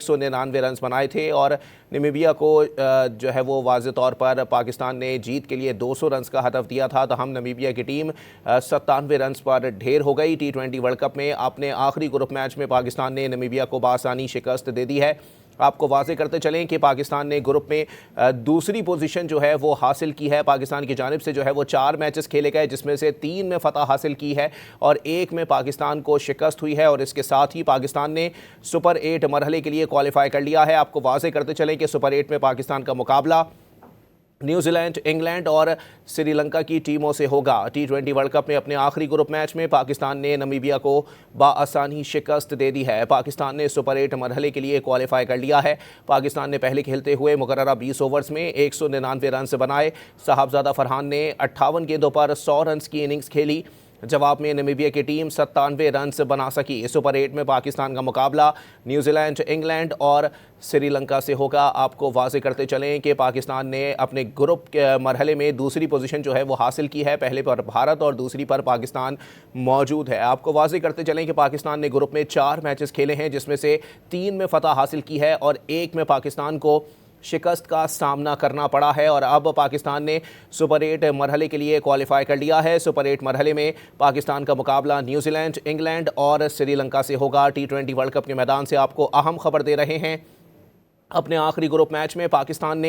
199 run बनाए थे और नामीबिया को जो है वो वाज़ेह तौर पर पाकिस्तान ने जीत के लिए 200 रन का हदफ दिया था। तो हम नामीबिया की टीम 97 रन पर ढेर हो गई। T20 वर्ल्ड कप में अपने आखिरी ग्रुप मैच में पाकिस्तान ने नामीबिया को बासानी शिकस्त दे दी है। आपको वाज़ेह करते चलें कि पाकिस्तान ने ग्रुप में दूसरी पोजीशन जो है वो हासिल की है। पाकिस्तान की जानिब से जो है वो 4 मैचेस खेले गए, जिसमें से 3 में फ़तह हासिल की है और 1 में पाकिस्तान को शिकस्त हुई है और इसके साथ ही पाकिस्तान ने सुपर 8 मरहले के लिए क्वालिफाई कर लिया है। आपको वाज़ेह करते चलें कि सुपर 8 में पाकिस्तान का मुकाबला न्यूजीलैंड, इंग्लैंड और श्रीलंका की टीमों से होगा। T20 वर्ल्ड कप में अपने आखिरी ग्रुप मैच में पाकिस्तान ने नामीबिया को बाआसानी शिकस्त दे दी है। पाकिस्तान ने सुपर 8 मरहले के लिए क्वालिफाई कर लिया है। पाकिस्तान ने पहले खेलते हुए मुकर्ररा 20 ओवर्स में 199 रन बनाए। साहबजादा फरहान ने 58 गेंदों पर 100 रन की इनिंग्स खेली। जवाब में नामीबिया की टीम 97 रन बना सकी। सुपर 8 में पाकिस्तान का मुकाबला न्यूजीलैंड, इंग्लैंड और श्रीलंका से होगा। आपको वाज़ेह करते चलें कि पाकिस्तान ने अपने ग्रुप के मरहले में दूसरी पोजीशन जो है वो हासिल की है। पहले पर भारत और दूसरी पर पाकिस्तान मौजूद है। आपको वाज़ेह करते चलें कि पाकिस्तान ने ग्रुप में 4 मैचेस खेले हैं, जिसमें से 3 में फ़तह हासिल की है और 1 में पाकिस्तान को शिकस्त का सामना करना पड़ा है और अब पाकिस्तान ने सुपर 8 मरहले के लिए क्वालिफाई कर लिया है। सुपर 8 मरहले में पाकिस्तान का मुकाबला न्यूजीलैंड, इंग्लैंड और श्रीलंका से होगा। T20 वर्ल्ड कप के मैदान से आपको अहम खबर दे रहे हैं। अपने आखिरी ग्रुप मैच में पाकिस्तान ने